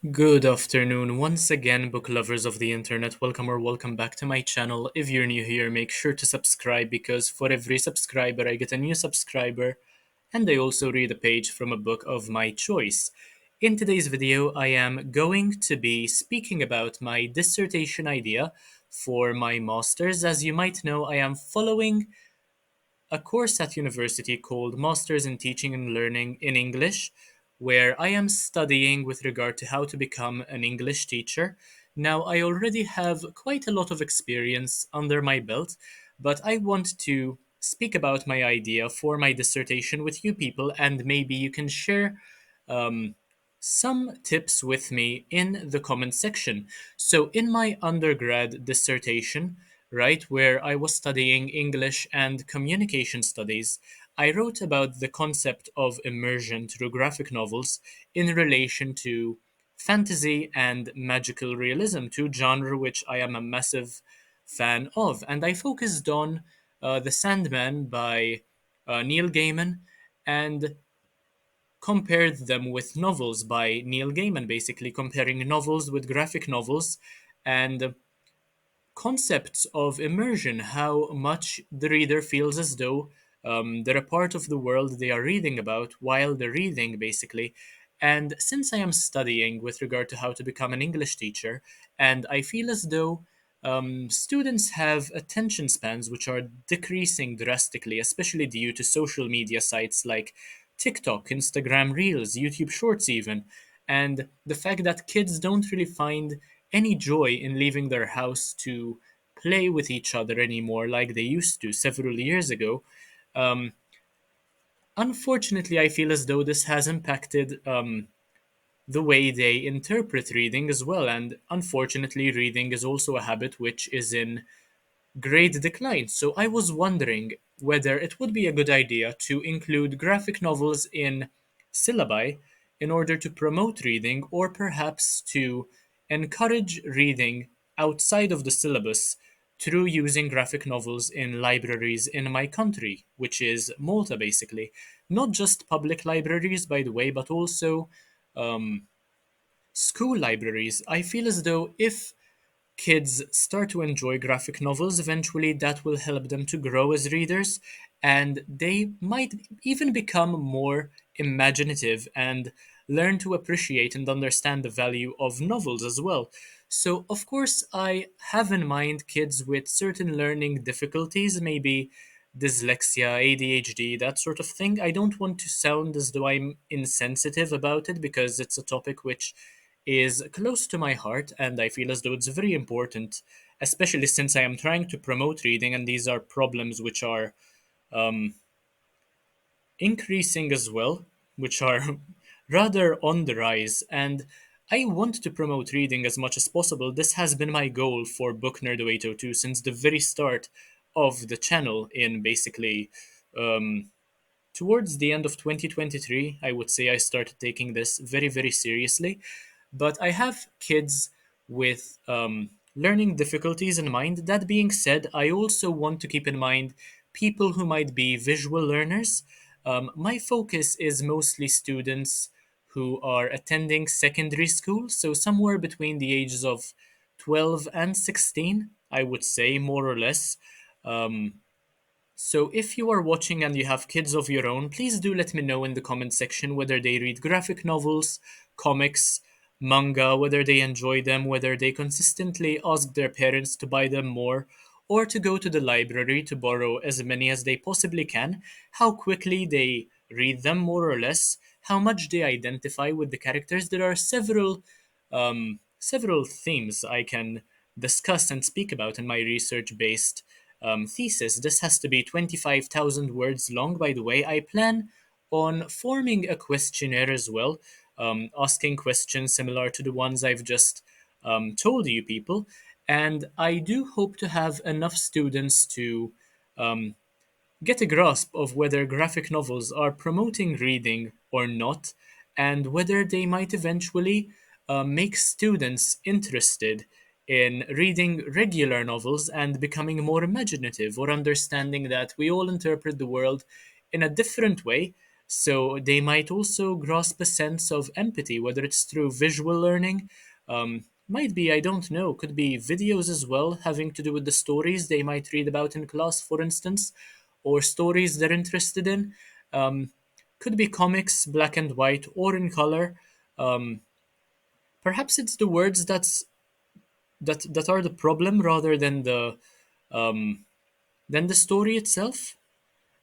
Good afternoon once again, book lovers of the internet. Welcome back to my channel. If you're new here, make sure to subscribe because for every subscriber, I get a new subscriber and I also read a page from a book of my choice. In today's video, I am going to be speaking about my dissertation idea for my master's. As you might know, I am following a course at university called Masters in Teaching and Learning in English, where I am studying with regard to how to become an English teacher. Now, I already have quite a lot of experience under my belt, but I want to speak about my idea for my dissertation with you people, and maybe you can share um, some tips with me in the comment section. So, in my undergrad dissertation, right, where I was studying English and communication studies, I wrote about the concept of immersion through graphic novels in relation to fantasy and magical realism, two genre which I am a massive fan of. And I focused on The Sandman by Neil Gaiman and compared them with novels by Neil Gaiman, basically comparing novels with graphic novels and concepts of immersion, how much the reader feels as though they're a part of the world they are reading about while they're reading, basically. And since I am studying with regard to how to become an English teacher, and I feel as though students have attention spans which are decreasing drastically, especially due to social media sites like TikTok, Instagram Reels, YouTube Shorts, even. And the fact that kids don't really find any joy in leaving their house to play with each other anymore like they used to several years ago. Um, Unfortunately, I feel as though this has impacted the way they interpret reading as well. And unfortunately, reading is also a habit which is in great decline. So I was wondering whether it would be a good idea to include graphic novels in syllabi in order to promote reading, or perhaps to encourage reading outside of the syllabus through using graphic novels in libraries in my country, which is Malta, basically. Not just public libraries, by the way, but also school libraries. I feel as though if kids start to enjoy graphic novels, eventually that will help them to grow as readers, and they might even become more imaginative and learn to appreciate and understand the value of novels as well. So, of course, I have in mind kids with certain learning difficulties, maybe dyslexia, ADHD, that sort of thing. I don't want to sound as though I'm insensitive about it because it's a topic which is close to my heart, and I feel as though it's very important, especially since I am trying to promote reading, and these are problems which are increasing as well, which are rather on the rise. And I want to promote reading as much as possible. This has been my goal for Book Nerd 802 since the very start of the channel in basically towards the end of 2023, I would say I started taking this very, very seriously. But I have kids with learning difficulties in mind. That being said, I also want to keep in mind people who might be visual learners. My focus is mostly students who are attending secondary school, so somewhere between the ages of 12 and 16, I would say, more or less. Um, so if you are watching and you have kids of your own, please do let me know in the comment section whether they read graphic novels, comics, manga, whether they enjoy them, whether they consistently ask their parents to buy them more, or to go to the library to borrow as many as they possibly can, how quickly they read them more or less, how much they identify with the characters. There are several themes I can discuss and speak about in my research-based thesis. This has to be 25,000 words long, by the way. I plan on forming a questionnaire as well, asking questions similar to the ones I've just told you people. And I do hope to have enough students to get a grasp of whether graphic novels are promoting reading or not, and whether they might eventually make students interested in reading regular novels and becoming more imaginative, or understanding that we all interpret the world in a different way. So they might also grasp a sense of empathy, whether it's through visual learning, might be, I don't know, could be videos as well, having to do with the stories they might read about in class, for instance, or stories they're interested in. Um, could be comics, black and white, or in color. Um, Perhaps it's the words that are the problem rather um, than the story itself.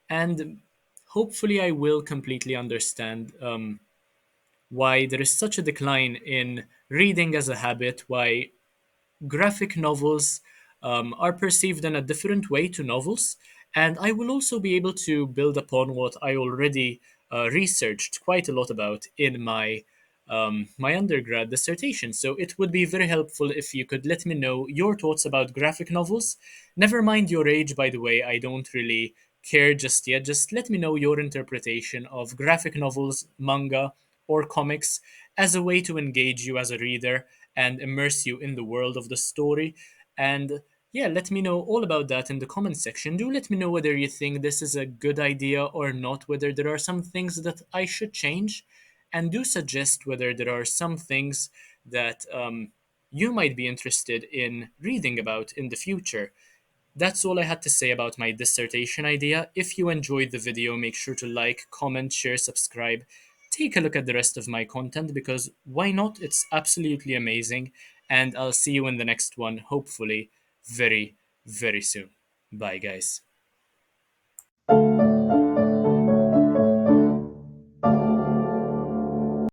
And hopefully, I will completely understand why there is such a decline in reading as a habit, why graphic novels are perceived in a different way to novels. And I will also be able to build upon what I already researched quite a lot about in my undergrad dissertation. So it would be very helpful if you could let me know your thoughts about graphic novels. Never mind your age, by the way. I don't really care just yet. Just let me know your interpretation of graphic novels, manga, or comics as a way to engage you as a reader and immerse you in the world of the story. And yeah, let me know all about that in the comment section. Do let me know whether you think this is a good idea or not, whether there are some things that I should change, and do suggest whether there are some things that you might be interested in reading about in the future. That's all I had to say about my dissertation idea. If you enjoyed the video, make sure to like, comment, share, subscribe. Take a look at the rest of my content because why not? It's absolutely amazing. And I'll see you in the next one, hopefully, very, very soon. Bye, guys.